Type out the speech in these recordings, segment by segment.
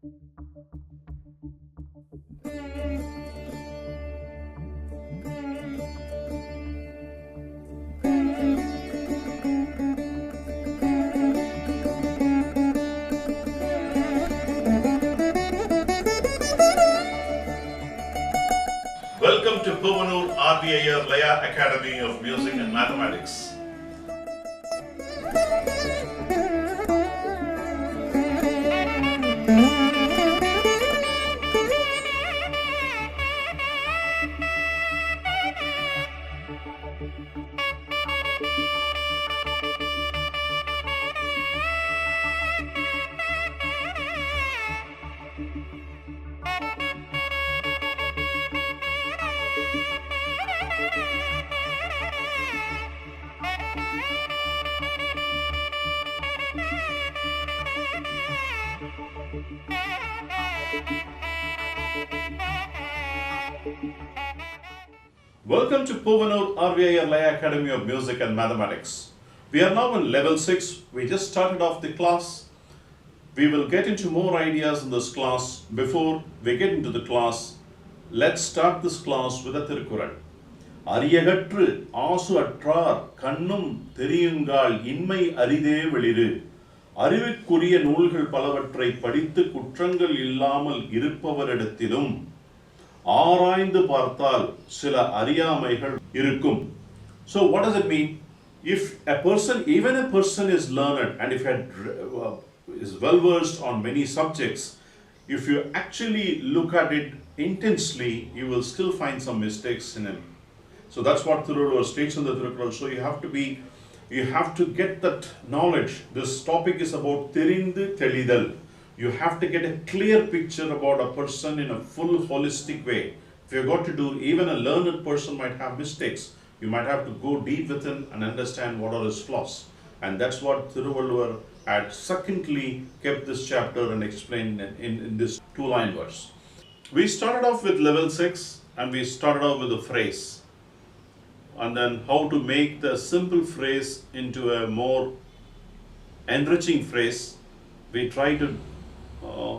Welcome to Puvanur RVIR Laya Academy of Music and Mathematics. Welcome to Puvanur RVIR Laya Academy of Music and Mathematics. We are now in level 6. We just started off the class. We will get into more ideas in this class. Before we get into the class, let's start this class with a Tirukkural. அரியகற்று ஆசு அற்றார் கண்ணும் தெரியுங்கால் இன்மை அரிதே வெளிறு அறிவுக்குரிய நூல்கள் பலவற்றை படித்து குற்றங்கள் இல்லாமல் இருப்பவரிடத்திலும் ஆராய்ந்து பார்த்தால் சில அறியாமைகள் இருக்கும். So what does it mean? If a person, even a person is learned and if is well versed on many subjects, if you actually look at it intensely, you will still find some mistakes in him. So that's what Thiruvallur states in the Tirukkural. So you have to get that knowledge. This topic is about Thirindu Telidal. You have to get a clear picture about a person in a full holistic way. If you've got to do, even a learned person might have mistakes. You might have to go deep within and understand what are his flaws. And that's what Thiruvallur had succinctly kept this chapter and explained in this two-line verse. We started off with level 6 and we started off with a phrase. And then how to make the simple phrase into a more enriching phrase. We try to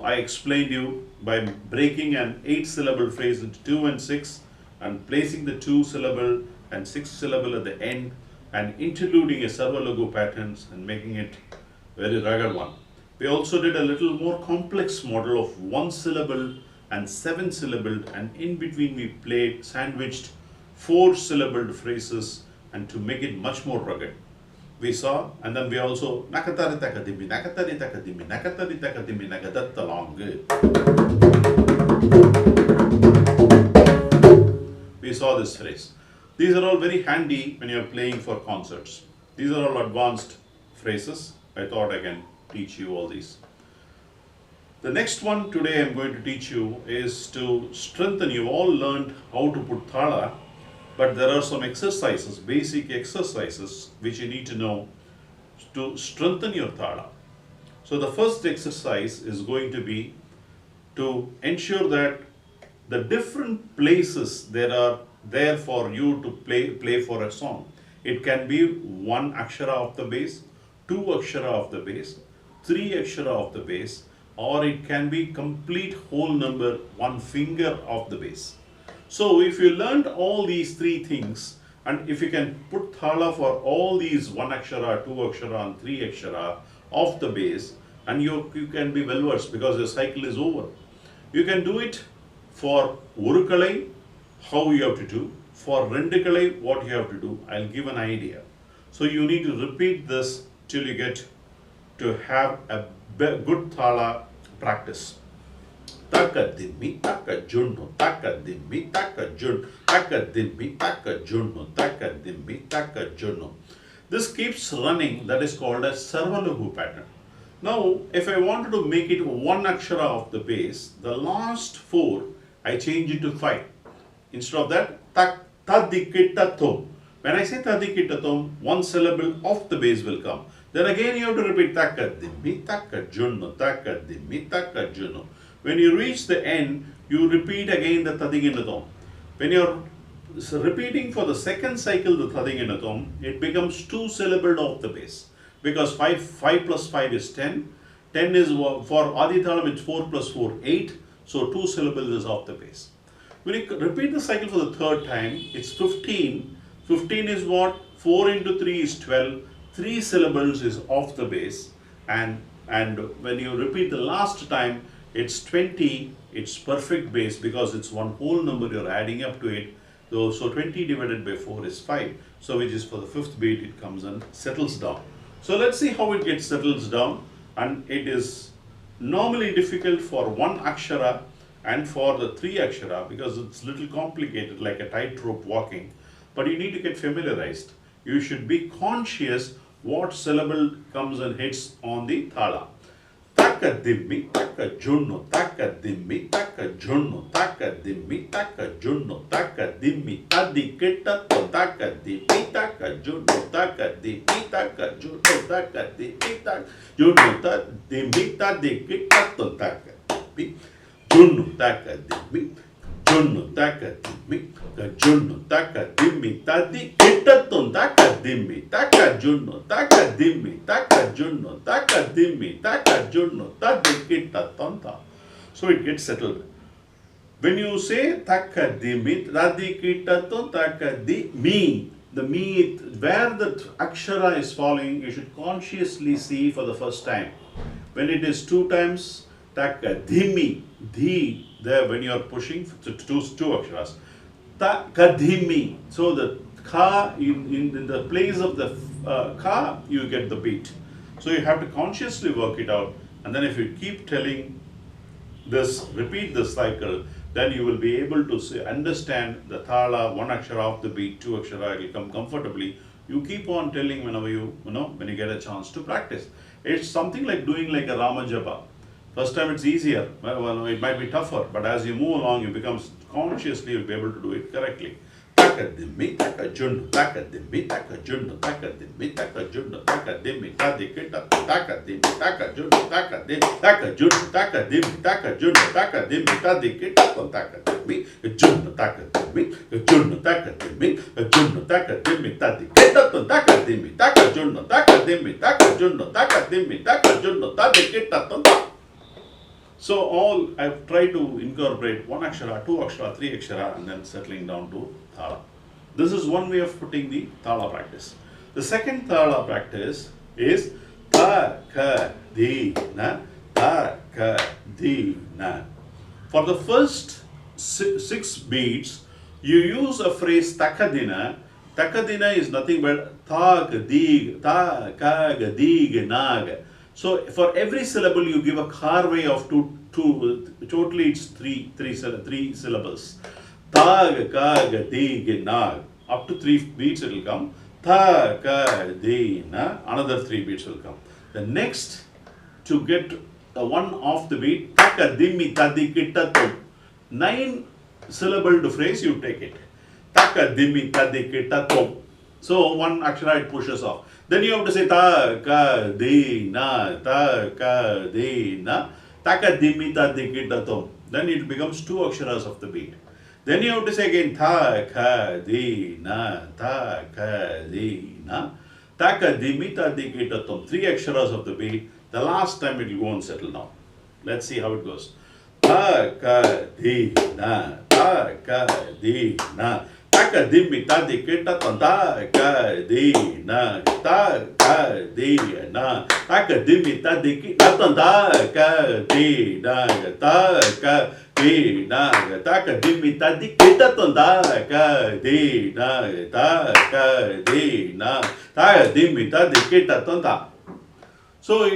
I explained you by breaking an 8-syllable phrase into 2 and 6 and placing the 2-syllable and 6-syllable at the end and interluding a Sarvalogu patterns and making it very rugged one. We also did a little more complex model of 1-syllable and 7-syllable, and in between we played sandwiched 4-syllabled phrases and to make it much more rugged. We saw, and then we also nakatari takadimi nakadattalangu. We saw this phrase. These are all very handy when you are playing for concerts. These are all advanced phrases. I thought I can teach you all these. The next one today I am going to teach you is to strengthen. You all learned how to put Thala. But there are some exercises, basic exercises, which you need to know to strengthen your Thala. So the first exercise is going to be to ensure that the different places that are there for you to play for a song. It can be 1 akshara of the bass, 2 akshara of the bass, 3 akshara of the bass, or it can be complete whole number, 1 finger of the bass. So if you learned all these 3 things, and if you can put Thala for all these 1 akshara, 2 akshara and 3 akshara of the bass, and you can be well versed because the cycle is over. You can do it for Urukalai, how you have to do, for Rendukalai, what you have to do. I'll give an idea. So you need to repeat this till you get to have a good Thala practice. Takadimmi takajunnu takadimmi takajunnu takadimmi takajunnu takadimmi takajunnu. This keeps running. That is called a Sarvalogu pattern. Now if I wanted to make it 1 akshara of the bass, the last 4 I change it to 5. Instead of that, tadikitathum. When I say tadikitathum, 1 syllable of the bass will come. Then again you have to repeat takadimmi takajunnu takadimmi takajunnu. When you reach the end, you repeat again the tadikitathum. When you are repeating for the second cycle the tadikitathum, it becomes 2 syllabled of the bass. Because 5 plus 5 is 10. 10 is for Adi Thalam, it's 4 plus 4, 8. So 2 syllables is off the base. When you repeat the cycle for the third time, it's 15. 15 is what? 4 into 3 is 12. 3 syllables is off the base. And when you repeat the last time, it's 20. It's perfect base because it's one whole number you're adding up to it. So 20 divided by 4 is 5. So which is for the fifth beat, it comes and settles down. So let's see how it gets settles down. And it is normally difficult for one akshara and for the 3 akshara because it's little complicated like a tightrope walking. But you need to get familiarized. You should be conscious what syllable comes and hits on the thala. Taka dimmi, taka junno, taka dimmi, taka junno, taka dimmi, taka junno, taka dimmi, tadi kitta, taka dimmi, taka junno, taka dimmi, taka junno, taka dimmi, taka junno, taka dimmi, tadi kitta, taka dimmi, junno, taka dimmi, junno, taka dimmi, junno, taka dimmi, tadi kitta, taka dimmi, taka junno, taka dimmi, taka junno, taka dimmi, taka junno, tadi kitta, tanta. So it gets settled. When you say taka dimmi, tadi kitta, taka dimmi, the mi, where the akshara is falling, you should consciously see for the first time. When it is 2 times, taka dhimi, dhi, there when you are pushing to two aksharas. Taka dhimi, so the ka, in the place of the ka, you get the beat. So you have to consciously work it out. And then if you keep telling this, repeat this cycle, then you will be able to understand the thala, 1 akshara off the beat, 2 akshara, it will come comfortably. You keep on telling whenever when you get a chance to practice. It's something like doing like a Rama Japa. First time it's easier, well, it might be tougher, but as you move along, you become consciously, you'll be able to do it correctly. Taka dimmi, taka junno, taka dimmi, taka junno, taka dimmi, taka junno, taka dimmi, tadi kitta, taka dimmi, taka junno, taka dimmi, taka junno, taka dimmi, taka junno, taka dimmi, tadi kitta, taka dimmi, junno, taka dimmi, junno, taka dimmi, junno, taka dimmi, tadi kitta, taka dimmi, taka junno, taka dimmi, taka junno, taka dimmi, taka junno, tadi kitta, taka. So I've tried to incorporate 1 akshara, 2 akshara, 3 akshara, and then settling down to thala. This is one way of putting the thala practice. The second thala practice is ta, ka, di, na, ta, ka, di, na. For the first 6 beats, you use a phrase takadina. Takadina is nothing but ta, ka, di, ta, ka, ga, di, ga, na, ga. So for every syllable you give a carve of two totally it's three syllables. Ta, ka, ga, di, ga, na. Up to 3 beats it will come. Ta, ka, di, na. Another 3 beats will come. The next, to get the one off the beat, taka, dimmi, tadi, kitta, tom. 9 syllable phrase you take it. Taka, dimmi, tadi, kitta, tom. So 1 akshara it pushes off. Then you have to say ta, ka, di, na, ta, ka, di, na, taka, dimmi, tadi, kitta, tom. Then it becomes 2 aksharas of the beat. Then you have to say again ta, ka, di, na, ta, ka, di, na, taka, dimmi, tadi, kitta, tom. 3 aksharas of the beat. The last time it will go and settle down. Let's see how it goes. Ta, ka, di, na, ta, ka, di, na. Taka, dimmi, tadi, kitta, tom, ta, ka, di, na, ta, ka, di, na, taka, dimmi, tadi, kitta, tom, ta, ka, di, na, ta, ka, di, na, taka, dimmi, tadi, kitta, tom, ta, ka, di, na, ta, ka, di, na, taka, dimmi, tadi, kitta, tom, ta. So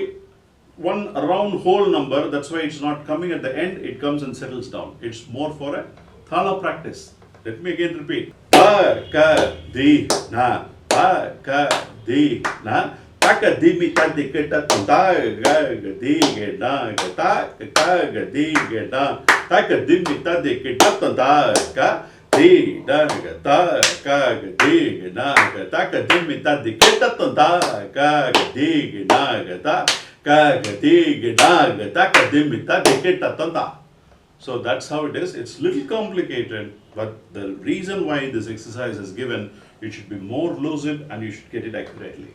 one round whole number, that's why it's not coming at the end, it comes and settles down. It's more for a thala practice. Let me again repeat. Ta, ka, di, na, ta, ka, di, na, taka, dimmi, tadi, kitta, tom, ta, ka, di, na, ta, ka, di, na, taka, dimmi, tadi, kitta, tom, ta, ka, di, na, ta, ka, di, na, taka, dimmi, tadi, kitta, tom, ta, ka, di, na, ta, ka, di, na, taka, dimmi, tadi, kitta, tom, ta. So that's how it is. It's little complicated, but the reason why this exercise is given, you should be more lucid and you should get it accurately.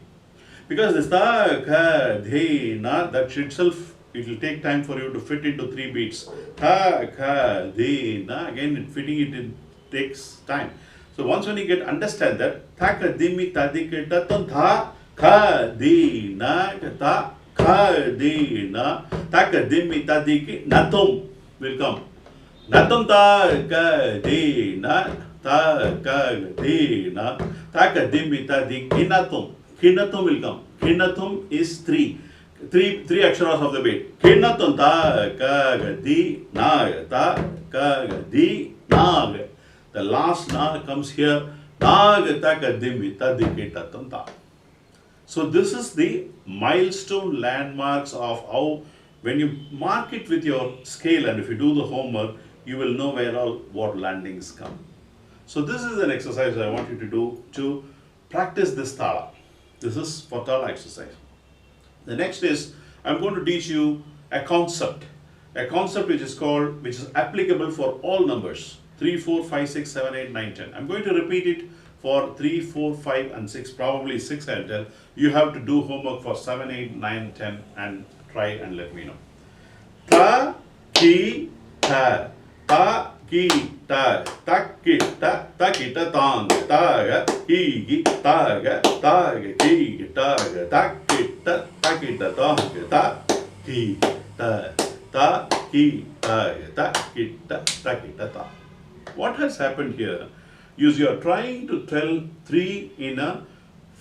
Because this ta, ka, the, na, that itself, it will take time for you to fit into 3 beats. Ta, ka, the, na, again fitting it in takes time. So once when you get understand that, ta, ka, di, mi, ta, di, ke, ta, ton, tha, ka, di, na, ta, ka, di, na, ta, ka, di, mi, ta, di, ki, na, tum will come. Natum ta ka di na ta ka di na ta ka di mi ta di kinatum. Kinatum will come. Kinatum is three aksharas of the beat. Kinatum ta ka di na ta ka di na. The last na comes here. Na ta ka di mi ta di kinatum ta. So this is the milestone landmarks of how when you mark it with your scale and if you do the homework, you will know where all what landings come. So this is an exercise I want you to do to practice this Thala. This is for Thala exercise. The next is I'm going to teach you a concept which is applicable for all numbers 3, 4, 5, 6, 7, 8, 9, 10. I'm going to repeat it for 3, 4, 5 and 6, probably 6 I'll tell. You have to do homework for 7, 8, 9, 10 and try and let me know. Ta, ki, ta. Ta, ki, ta, ki, ta, tang, ta, ga, ki, ta, ga, ki, ta, ga, ki, ta, ki, ta, tang, ta, ki, ta, ki, ta, ki, ta, ta. What has happened here is you are trying to tell 3 in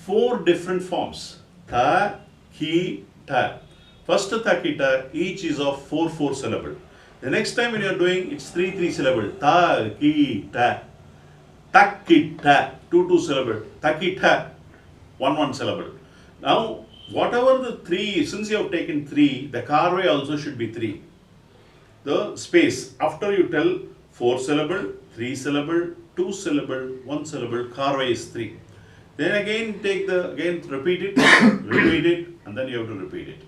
4 different forms. Ta, ki, ta. First ta, ki, ta, each is of 4 syllable. The next time when you are doing, it's 3 syllable. Ta, ki, ta. Ta, ki, ta. 2 syllable. Ta, ki, ta. 1 syllable. Now, whatever the 3, since you have taken 3, the carve also should be 3. The space, after you tell 4 syllable, 3 syllable, 2 syllable, 1 syllable, carve is 3. Then again repeat it, repeat it, and then you have to repeat it.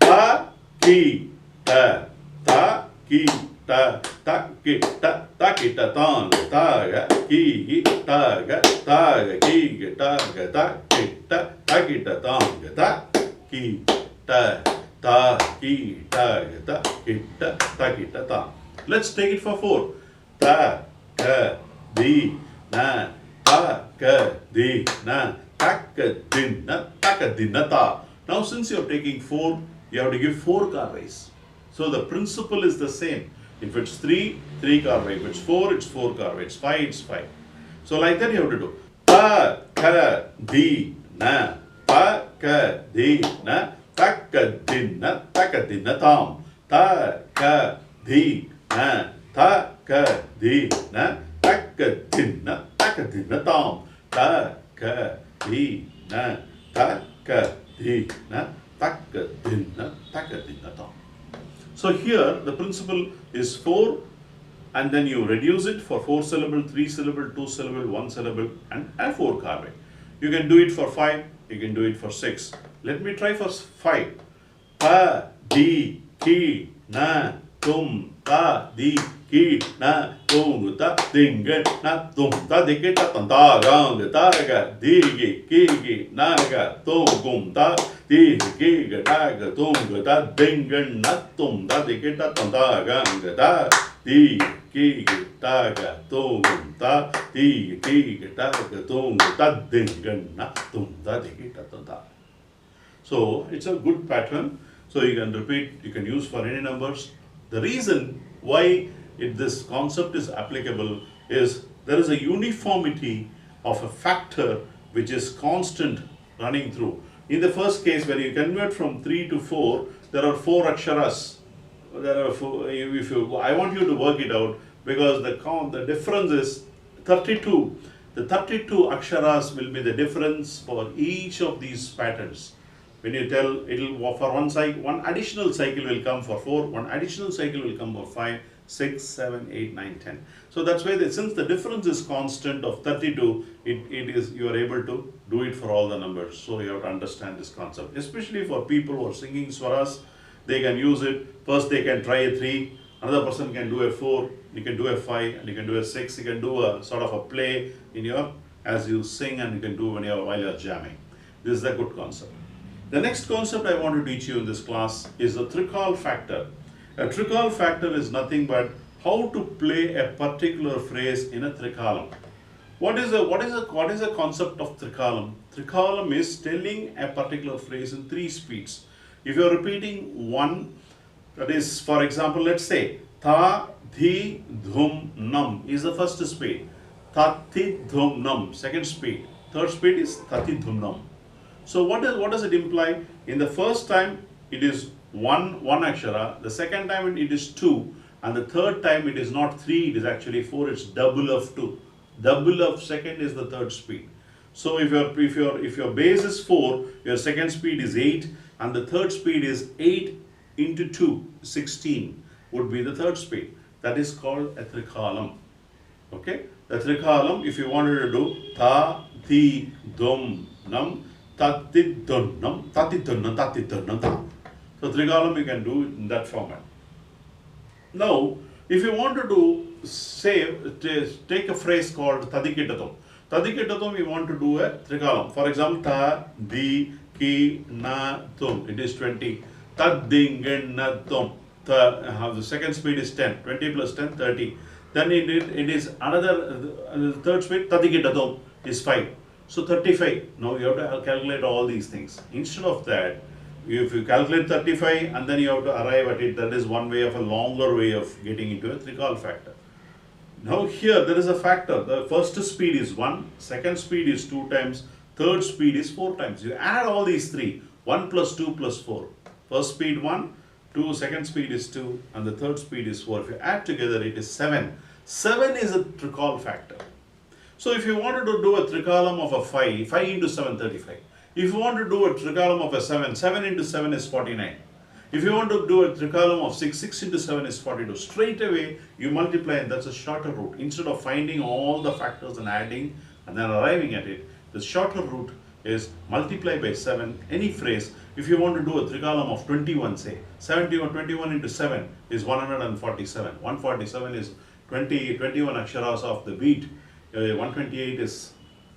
Ta, ki, ta. Ta, ki, ta, ki, ta, ki, ta, tang, ta, ga, ki, ta, ga, ki, ta, ga, ki, ta, ki, ta, tang, ta, ki, ta, ki, ta, ki, ta, ki, ta, tang. Let's take it for 4. Ta, ka, di, na, ta, ka, di, na, ta, ka, din, na, ta, ka, din, na, ta. Now since you are taking 4, you have to give 4 carves. So the principle is the same. If it's 3, 3 carve. If it's 4, it's 4 carve. It's 5, it's 5. So like that you have to do. Ta, ka, di, na. Ta, ka, di, na. Ta, ka, din, na. Ta, ka, din, na, tam. Ta, ka, di, na. Ta, ka, di, na. Ta, ka, din, na. Ta, ka, din, na, tam. Ta, ka, di, na. Ta, ka, di, na. Ta, ka, din, na. Ta, ka, din, na, tam. So here the principle is 4 and then you reduce it for 4 syllable, 3 syllable, 2 syllable, 1 syllable and 4 carve. You can do it for 5, you can do it for 6. Let me try for 5. Ta, di, ki, na, tum, ta, di, ki, na, tum, ta, ding, na, tum, ta, di, ki, ta, tan, ta, gang, ta, ga, di, ki, na, ga, tum, gum, ta, di, ki, ga, ta, ga, tum, ga, ta, ding, na, tum, ta, di, ki, ta, tan, ta, gang, ta, di, ki, ta, ga, tum, ta, di, ki, ta, ga, tum, ta, ding, na, tum, ta, di, ki, ta, tan, ta. So it's a good pattern. So you can repeat, you can use for any numbers. The reason why this concept is applicable is there is a uniformity of a factor which is constant running through. In the first case, when you convert from 3 to 4, there are 4 aksharas. There are 4, I want you to work it out because the difference is 32. The 32 aksharas will be the difference for each of these patterns. When you tell, it'll for one cycle, one additional cycle will come for 4, one additional cycle will come for 5, 6, 7, 8, 9, 10. So that's why since the difference is constant of 32, you are able to do it for all the numbers. So you have to understand this concept. Especially for people who are singing swaras, they can use it. First they can try a 3, another person can do a 4, you can do a 5, and you can do a 6. You can do a sort of a play in your, as you sing, and you can do while you're jamming. This is a good concept. The next concept I want to teach you in this class is the trical factor. A trical factor is nothing but how to play a particular phrase in a tricolumn. What is the concept of tricolumn? Tricolumn is telling a particular phrase in three speeds. If you are repeating one, that is, for example, let's say tha, thi, dhum, nam is the first speed. Tha, thi, dhum, nam, second speed. Third speed is thati, dhum, nam. So what does it imply? In the first time it is one akshara, the second time it is two, and the third time it is not three, it is actually four, it's double of two. Double of second is the third speed. So if your base is 4, your second speed is 8, and the third speed is 8 into 2, 16 would be the third speed. That is called a tricolumn. Okay? The tricolumn, if you wanted to do tha, thi, dhum, nam, tati, dhun, nam, tati, dhun, nam, tati, dhun, nam, tha. So tricolumn you can do in that format. Now, if you want to do, say, take a phrase called tadikitatum. Tadikitatum, we want to do a tricolumn. For example, ta, di, ki, na, tum. It is 20. Tad, ding, na, tum. The second speed is 10. 20 plus 10, 30. Then it is another, the third speed, tadikitatum, is 5. So 35. Now you have to calculate all these things. Instead of that, if you calculate 35 and then you have to arrive at it, that is one way of a longer way of getting into a trical factor. Now here there is a factor. The first speed is 1, second speed is 2 times, third speed is 4 times. You add all these three, 1 plus 2 plus 4. First speed 1, 2, second speed is 2, and the third speed is 4. If you add together, it is 7. 7 is a trical factor. So if you wanted to do a tricolumn of a 5, 5 into 7, 35. If you want to do a tricolumn of a 7, 7 into 7 is 49. If you want to do a tricolumn of 6, 6 into 7 is 42. Straight away you multiply, and that's a shorter route. Instead of finding all the factors and adding and then arriving at it, the shorter route is multiply by 7 any phrase. If you want to do a tricolumn of 21, say 21 into 7 is 147. 147 is 21 aksharas of the beat. 128 is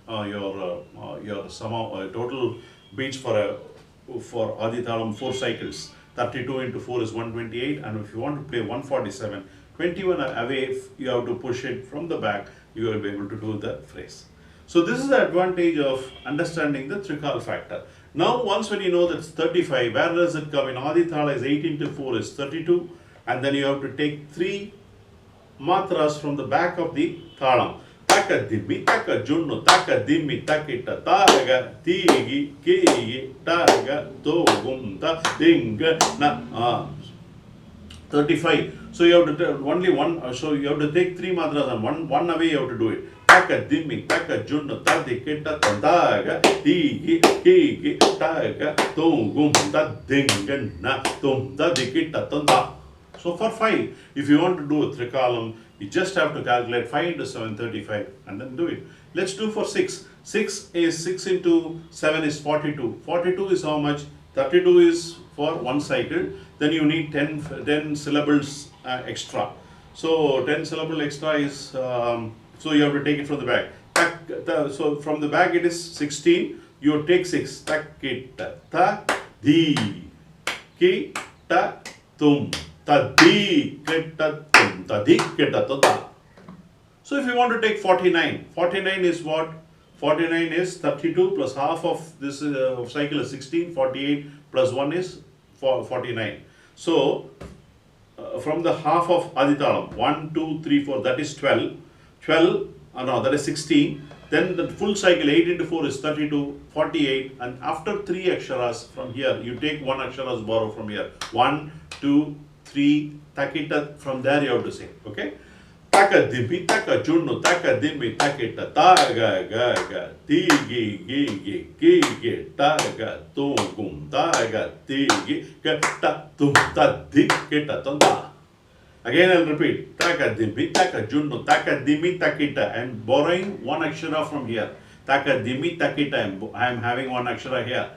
your sum of total beats for Adi Thalam 4 cycles. 32 into 4 is 128, and if you want to play 147, 21 away, you have to push it from the back, you will be able to do the phrase. So this is the advantage of understanding the trical factor. Now once when you know that's 35, where does it come? In Adi Thala is 8 into 4 is 32, and then you have to take 3 matras from the back of the thalam. Taka dimmi, taka junnu, taka dimmi, takita, taga, tigi, kigi, taga, togum, ta, dinga, na, 35. So you have to only one, so you have to take 3 matras and one away you have to do it. Taka dimmi, taka junnu, takita, taga, tigi, kigi, taga, togum, ta, dinga, na, tum, ta, dikita, tanda. So for 5, if you want to do a tricolumn, you just have to calculate 5 into 7, 35, and then do it. Let's do for 6. 6 into 7 is 42. 42 is how much? 32 is for 1 cycle. Then you need 10 syllables extra. So 10 syllable extra is, so you have to take it from the back. So from the back it is 16. You take 6. Takita, ta, di, ki, ta, tum. So if you want to take 49, 49 is what? 49 is 32 plus half of this cycle is 16, 48 plus 1 is 49. So from the half of Aditalam, 1, 2, 3, 4, that is 12. 12, no, that is 16. Then the full cycle 8 into 4 is 32, 48, and after 3 aksharas from here, you take 1 aksharas borrow from here. 1, 2, 3, takita, from there you have to say, okay? Taka dimmi, taka junnu, taka dimmi, takita, taga, ga, tigi, gigi, taga, tugum, taga, tigi, ta, tum, ta, dikita, tonda. Again I'll repeat, taka dimmi, taka junnu, taka dimmi, takita. I am borrowing 1 akshara from here. Taka dimmi, takita, I am having 1 akshara here.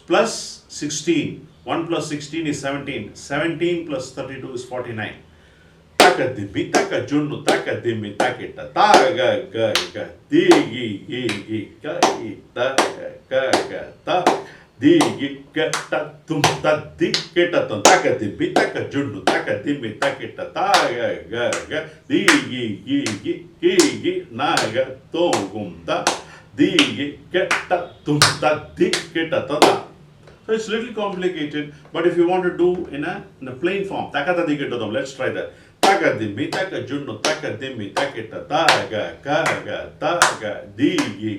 Plus 16. 1 plus 16 is 17. 17 plus 32 is 49. Taka dimmi, taka junnu, taka dimmi, takita, taga, ga, digi, gigi, ga, taga, ga, ta, Digitum tadikitum takadimbi takajunu takadimbi takita taga gaga digi naga togumda digitatum tadikitatum. So it's a little complicated, but if you want to do in a plain form, takatadikitatum, let's try that. Takadimbi takajunu takadimbi takita taga gaga taga digi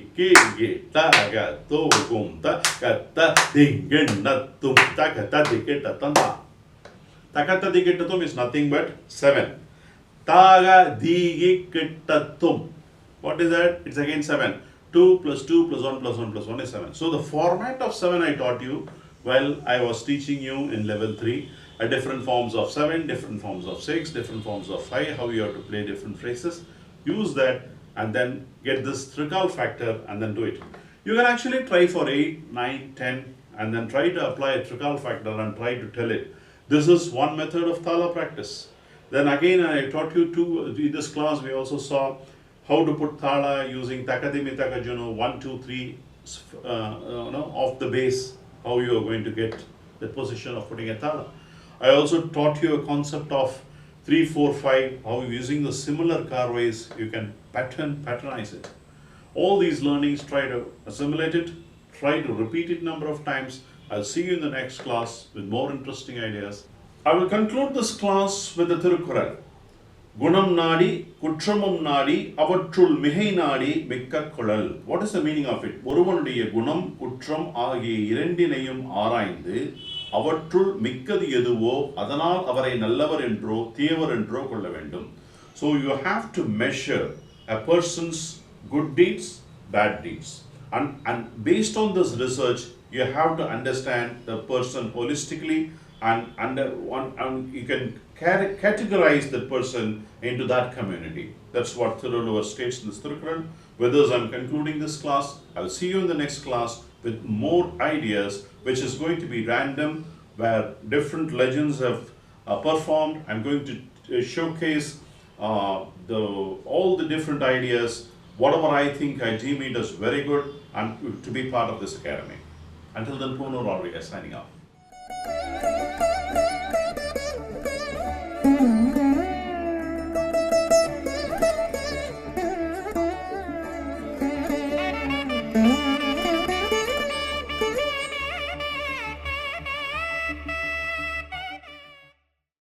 taga togumda kata diginatum takatadikitatum. Takatadikitatum is nothing but 7. Taga digikitatum. What is that? It's again 7. 2 plus 2 plus 1 plus 1 plus 1 is 7. So the format of 7 I taught you while I was teaching you in level 3. Different forms of 7, different forms of 6, different forms of 5, how you have to play different phrases. Use that and then get this recall factor and then do it. You can actually try for 8, 9, 10 and then try to apply a recall factor and try to tell it. This is one method of Thala practice. Then again I taught you in this class we also saw how to put Thala using takadimi takajuno 1, 2, 3 off the base, how you are going to get the position of putting a Thala. I also taught you a concept of 3, 4, 5, how using the similar carways you can patternize it. All these learnings, try to assimilate it, try to repeat it number of times. I'll see you in the next class with more interesting ideas. I will conclude this class with the Thirukkural. Gunam nadi, kutramam nadi, avatrul mihai nadi, mikka kulal. What is the meaning of it? Oruvanuடைய குணம் குற்றம் ஆகிய இரண்டினையும் ஆராய்ந்து அவற்றுள் மிக்கது எதுவோ அதனால் அவரை நல்லவர் என்றோ தீயவர் என்றோ கொள்ள வேண்டும். So you have to measure a person's good deeds, bad deeds. And based on this research, you have to understand the person holistically and you can categorize that person into that community. That's what Thiruvallur states in this Thirukkural. With this, I'm concluding this class. I'll see you in the next class with more ideas, which is going to be random, where different legends have performed. I'm going to showcase all the different ideas, whatever I think I deem it as very good, and to be part of this academy. Until then, Poonur Arviya signing off.